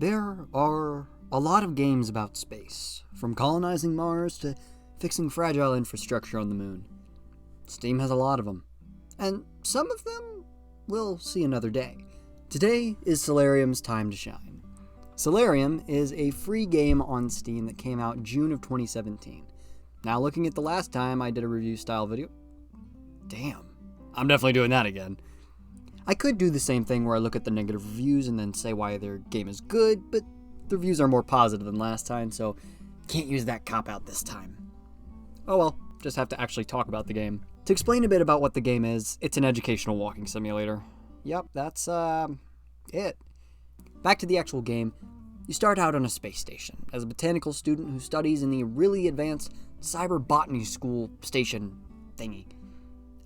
There are a lot of games about space, from colonizing Mars to fixing fragile infrastructure on the moon. Steam has a lot of them, and some of them will see another day. Today is Solarium's time to shine. Solarium is a free game on Steam that came out June of 2017. Now looking at the last time I did a review style video, damn, I'm definitely doing that again. I could do the same thing where I look at the negative reviews and then say why their game is good, but the reviews are more positive than last time, so can't use that cop-out this time. Oh well, just have to actually talk about the game. To explain a bit about what the game is, it's an educational walking simulator. Yep, that's, it. Back to the actual game, you start out on a space station as a botanical student who studies in the really advanced cyber botany school station thingy.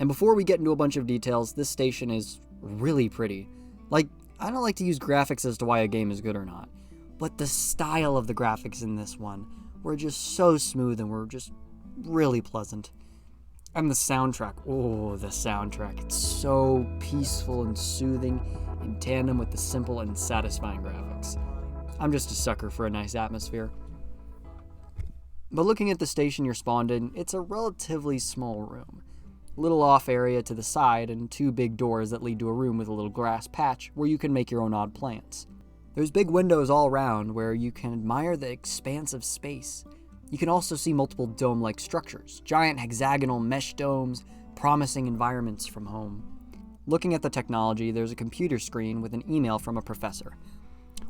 And before we get into a bunch of details, this station is really pretty. Like, I don't like to use graphics as to why a game is good or not, but the style of the graphics in this one were just so smooth and were just really pleasant. And the soundtrack, it's so peaceful and soothing in tandem with the simple and satisfying graphics. I'm just a sucker for a nice atmosphere. But looking at the station you're spawned in, it's a relatively small room. Little off area to the side and two big doors that lead to a room with a little grass patch where you can make your own odd plants. There's big windows all around where you can admire the expanse of space. You can also see multiple dome-like structures, giant hexagonal mesh domes, promising environments from home. Looking at the technology, there's a computer screen with an email from a professor.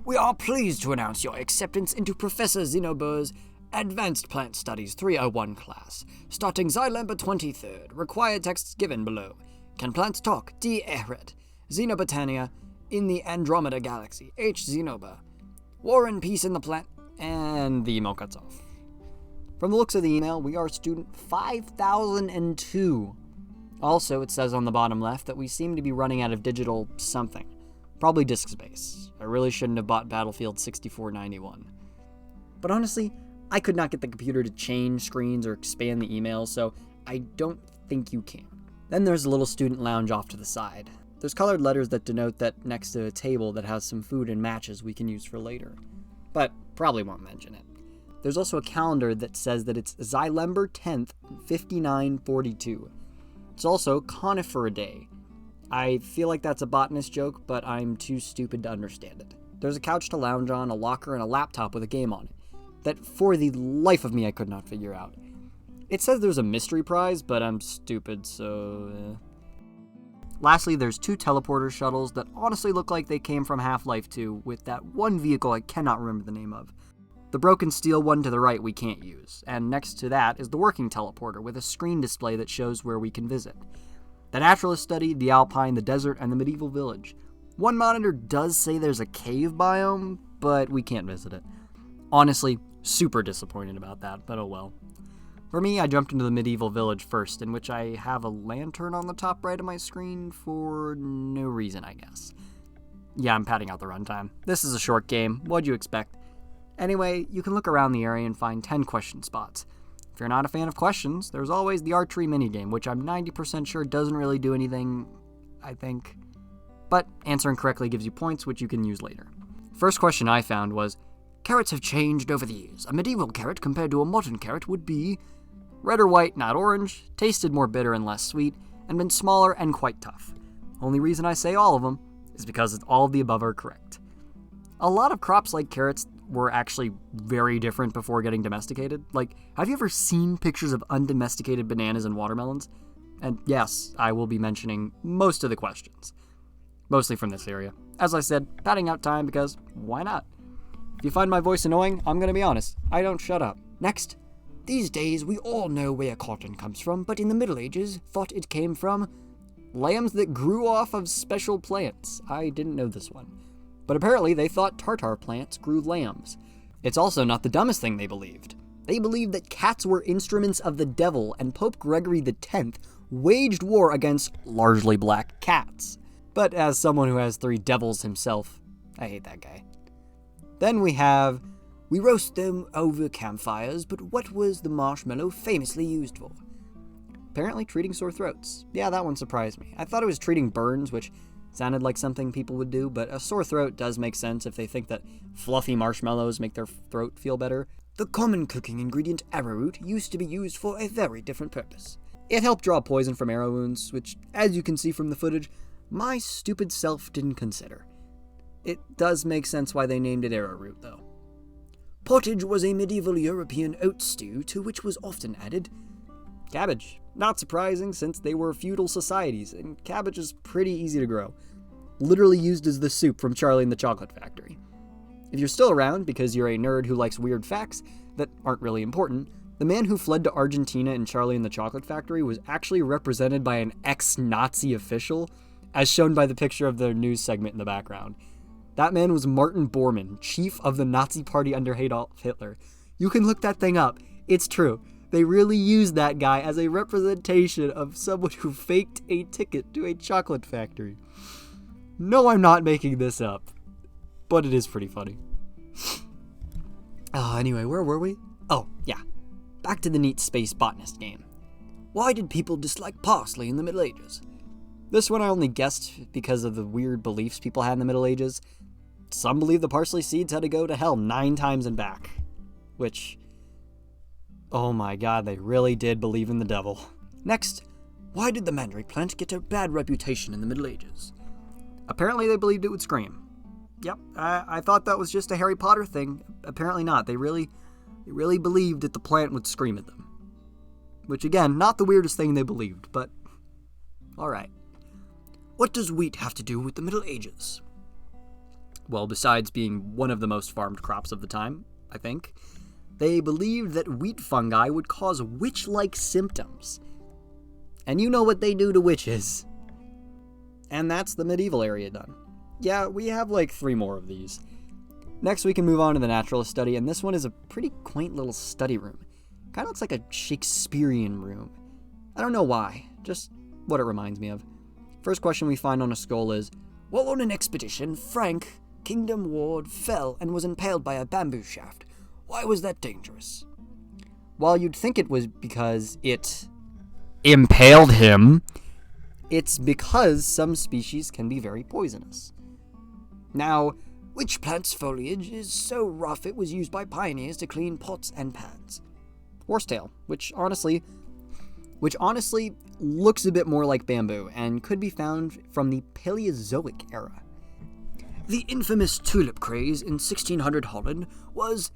"We are pleased to announce your acceptance into Professor Zenober's Advanced Plant Studies 301 class, starting Xylember 23rd. Required texts given below. Can plants talk? D. Eret. Xenobotania in the Andromeda Galaxy. H. Xenober. War and peace in the plant..." And the email cuts off. From the looks of the email, we are student 5002. Also, it says on the bottom left that we seem to be running out of digital something. Probably disk space. I really shouldn't have bought Battlefield 6491. But honestly, I could not get the computer to change screens or expand the email, so I don't think you can. Then there's a little student lounge off to the side. There's colored letters that denote that next to a table that has some food and matches we can use for later. But probably won't mention it. There's also a calendar that says that it's Xylember 10th, 5942. It's also Conifer Day. I feel like that's a botanist joke, but I'm too stupid to understand it. There's a couch to lounge on, a locker, and a laptop with a game on it that for the life of me I could not figure out. It says there's a mystery prize, but I'm stupid, so... Lastly, there's two teleporter shuttles that honestly look like they came from Half-Life 2 with that one vehicle I cannot remember the name of. The broken steel one to the right we can't use, and next to that is the working teleporter with a screen display that shows where we can visit. The naturalist study, the alpine, the desert, and the medieval village. One monitor does say there's a cave biome, but we can't visit it. Honestly, super disappointed about that, but oh well. For me, I jumped into the medieval village first, in which I have a lantern on the top right of my screen for no reason, I guess. Yeah, I'm padding out the runtime. This is a short game, what'd you expect? Anyway, you can look around the area and find 10 question spots. If you're not a fan of questions, there's always the archery minigame, which I'm 90% sure doesn't really do anything, I think. But answering correctly gives you points, which you can use later. First question I found was, carrots have changed over the years. A medieval carrot compared to a modern carrot would be red or white, not orange, tasted more bitter and less sweet, and been smaller and quite tough. Only reason I say all of them is because all of the above are correct. A lot of crops like carrots were actually very different before getting domesticated. Like, have you ever seen pictures of undomesticated bananas and watermelons? And yes, I will be mentioning most of the questions. Mostly from this area. As I said, padding out time because why not? If you find my voice annoying, I'm gonna be honest, I don't shut up. Next. These days, we all know where cotton comes from, but in the Middle Ages, thought it came from lambs that grew off of special plants. I didn't know this one. But apparently they thought tartar plants grew lambs. It's also not the dumbest thing they believed. They believed that cats were instruments of the devil, and Pope Gregory X waged war against largely black cats. But as someone who has 3 devils himself, I hate that guy. Then we roast them over campfires, but what was the marshmallow famously used for? Apparently treating sore throats. Yeah, that one surprised me. I thought it was treating burns, which Sounded like something people would do, but a sore throat does make sense if they think that fluffy marshmallows make their throat feel better. The common cooking ingredient arrowroot used to be used for a very different purpose. It helped draw poison from arrow wounds, which, as you can see from the footage, my stupid self didn't consider. It does make sense why they named it arrowroot, though. Pottage was a medieval European oat stew to which was often added cabbage. Not surprising, since they were feudal societies, and cabbage is pretty easy to grow. Literally used as the soup from Charlie and the Chocolate Factory. If you're still around because you're a nerd who likes weird facts that aren't really important, the man who fled to Argentina in Charlie and the Chocolate Factory was actually represented by an ex-Nazi official, as shown by the picture of the news segment in the background. That man was Martin Bormann, chief of the Nazi party under Adolf Hitler. You can look that thing up. It's true. They really used that guy as a representation of someone who faked a ticket to a chocolate factory. No, I'm not making this up, but it is pretty funny. Anyway, where were we? Oh, yeah. Back to the neat space botanist game. Why did people dislike parsley in the Middle Ages? This one I only guessed because of the weird beliefs people had in the Middle Ages. Some believe the parsley seeds had to go to hell 9 times and back. Which, oh my god, they really did believe in the devil. Next, why did the mandrake plant get a bad reputation in the Middle Ages? Apparently they believed it would scream. Yep, I thought that was just a Harry Potter thing. Apparently not. They really believed that the plant would scream at them. Which, again, not the weirdest thing they believed, but alright. What does wheat have to do with the Middle Ages? Well, besides being one of the most farmed crops of the time, I think, they believed that wheat fungi would cause witch-like symptoms. And you know what they do to witches. And that's the medieval area done. Yeah, we have like 3 more of these. Next, we can move on to the naturalist study, and this one is a pretty quaint little study room. Kind of looks like a Shakespearean room. I don't know why, just what it reminds me of. First question we find on a skull is, while on an expedition, Frank, Kingdom Ward, fell and was impaled by a bamboo shaft. Why was that dangerous? While you'd think it was because it impaled him, it's because some species can be very poisonous. Now, which plant's foliage is so rough it was used by pioneers to clean pots and pans? Horsetail, which honestly looks a bit more like bamboo and could be found from the Paleozoic era. The infamous tulip craze in 1600 Holland was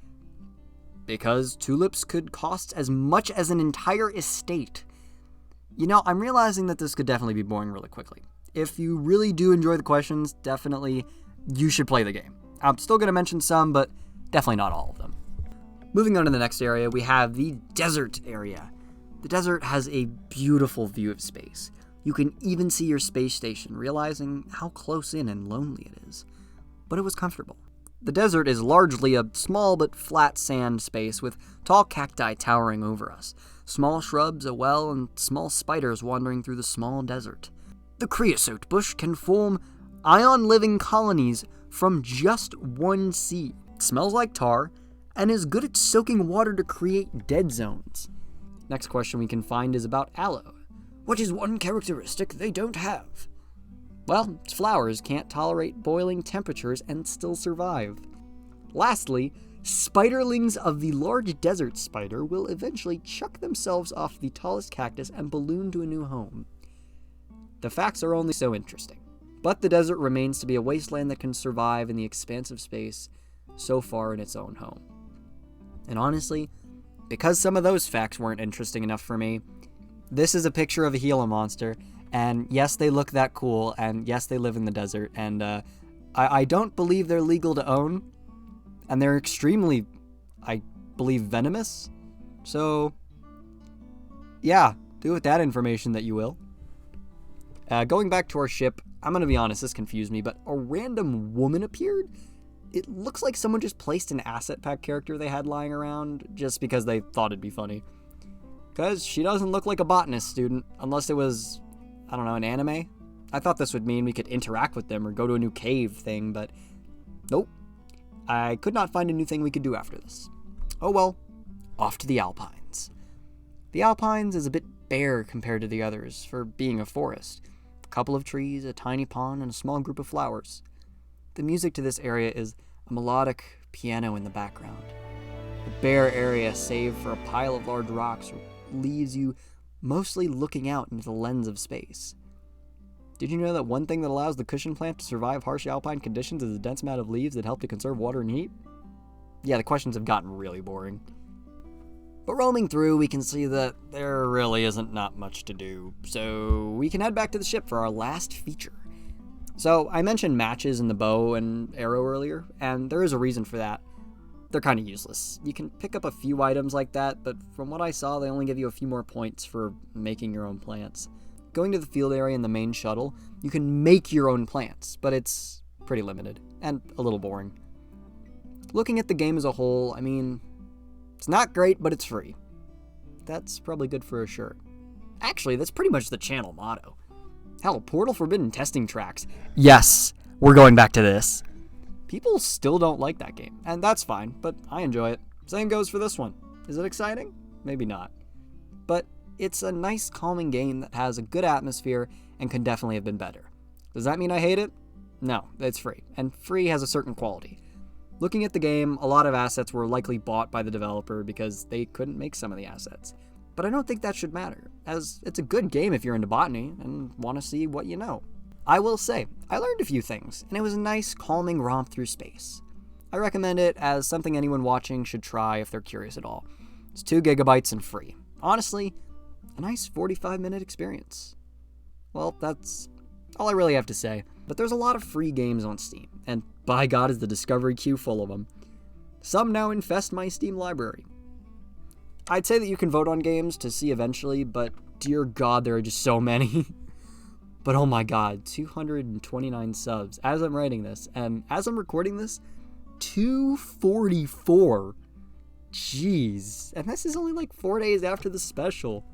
because tulips could cost as much as an entire estate. You know, I'm realizing that this could definitely be boring really quickly. If you really do enjoy the questions, definitely you should play the game. I'm still going to mention some, but definitely not all of them. Moving on to the next area, we have the desert area. The desert has a beautiful view of space. You can even see your space station, realizing how close in and lonely it is. But it was comfortable. The desert is largely a small but flat sand space with tall cacti towering over us, small shrubs, a well, and small spiders wandering through the small desert. The creosote bush can form ion-living colonies from just one seed. It smells like tar and is good at soaking water to create dead zones. Next question we can find is about aloe. What is one characteristic they don't have? Well, its flowers can't tolerate boiling temperatures and still survive. Lastly, spiderlings of the large desert spider will eventually chuck themselves off the tallest cactus and balloon to a new home. The facts are only so interesting, but the desert remains to be a wasteland that can survive in the expansive space so far in its own home. And honestly, because some of those facts weren't interesting enough for me, this is a picture of a Gila monster, and yes, they look that cool, and yes, they live in the desert, and I don't believe they're legal to own, and they're extremely, I believe, venomous. So, yeah, do with that information that you will. Going back to our ship, I'm going to be honest, this confused me, but a random woman appeared? It looks like someone just placed an asset pack character they had lying around just because they thought it'd be funny. Because she doesn't look like a botanist student, unless it was, I don't know, an anime. I thought this would mean we could interact with them or go to a new cave thing, but nope. I could not find a new thing we could do after this. Oh well, off to the Alpines. The Alpines is a bit bare compared to the others for being a forest. couple of trees, a tiny pond, and a small group of flowers. The music to this area is a melodic piano in the background. The bare area, save for a pile of large rocks, leaves you mostly looking out into the lens of space. Did you know that one thing that allows the cushion plant to survive harsh alpine conditions is a dense amount of leaves that help to conserve water and heat? Yeah, the questions have gotten really boring. But roaming through, we can see that there really isn't not much to do, so we can head back to the ship for our last feature. So, I mentioned matches in the bow and arrow earlier, and there is a reason for that. They're kind of useless. You can pick up a few items like that, but from what I saw, they only give you a few more points for making your own plants. Going to the field area in the main shuttle, you can make your own plants, but it's pretty limited, and a little boring. Looking at the game as a whole, I mean, it's not great, but it's free. That's probably good for a shirt. Actually, that's pretty much the channel motto. Hell, Portal Forbidden testing tracks. Yes, we're going back to this. People still don't like that game, and that's fine, but I enjoy it. Same goes for this one. Is it exciting? Maybe not. But it's a nice, calming game that has a good atmosphere and could definitely have been better. Does that mean I hate it? No, it's free, and free has a certain quality. Looking at the game, a lot of assets were likely bought by the developer because they couldn't make some of the assets. But I don't think that should matter, as it's a good game if you're into botany and want to see what you know. I will say, I learned a few things, and it was a nice, calming romp through space. I recommend it as something anyone watching should try if they're curious at all. It's 2 gigabytes and free. Honestly, a nice 45-minute experience. Well, that's all I really have to say. But there's a lot of free games on Steam, and by God is the discovery queue full of them. Some now infest my Steam library. I'd say that you can vote on games to see eventually, but dear God, there are just so many. But oh my God, 229 subs as I'm writing this, and as I'm recording this, 244. Jeez, and this is only like 4 days after the special.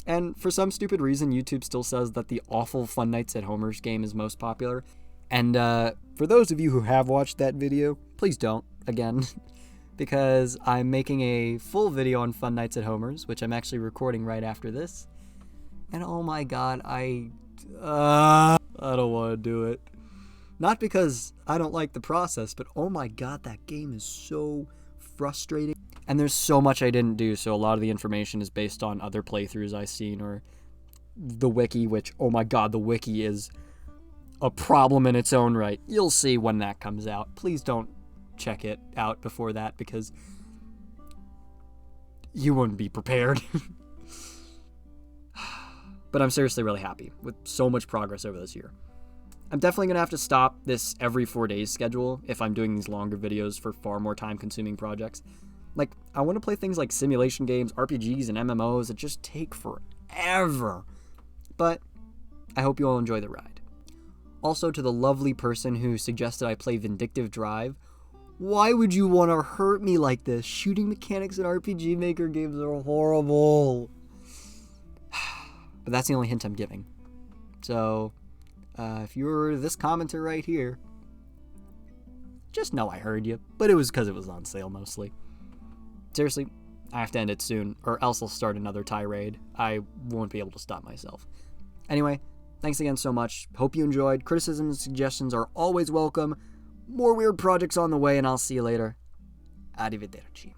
And for some stupid reason, YouTube still says that the awful Fun Nights at Homer's game is most popular. And for those of you who have watched that video, please don't, again, because I'm making a full video on Fun Nights at Homer's, which I'm actually recording right after this. And oh my God, I don't want to do it. Not because I don't like the process, but oh my God, that game is so frustrating. And there's so much I didn't do, so a lot of the information is based on other playthroughs I've seen or the wiki, which, oh my God, the wiki is a problem in its own right. You'll see when that comes out. Please don't check it out before that because you wouldn't be prepared. But I'm seriously really happy with so much progress over this year. I'm definitely going to have to stop this every 4 days schedule if I'm doing these longer videos for far more time-consuming projects. Like, I want to play things like simulation games, RPGs, and MMOs that just take forever. But I hope you all enjoy the ride. Also, to the lovely person who suggested I play Vindictive Drive, why would you want to hurt me like this? Shooting mechanics in RPG Maker games are horrible. But that's the only hint I'm giving. So, if you're this commenter right here, just know I heard you, but it was because it was on sale mostly. Seriously, I have to end it soon, or else I'll start another tirade. I won't be able to stop myself. Anyway, thanks again so much. Hope you enjoyed. Criticisms and suggestions are always welcome. More weird projects on the way, and I'll see you later. Arrivederci.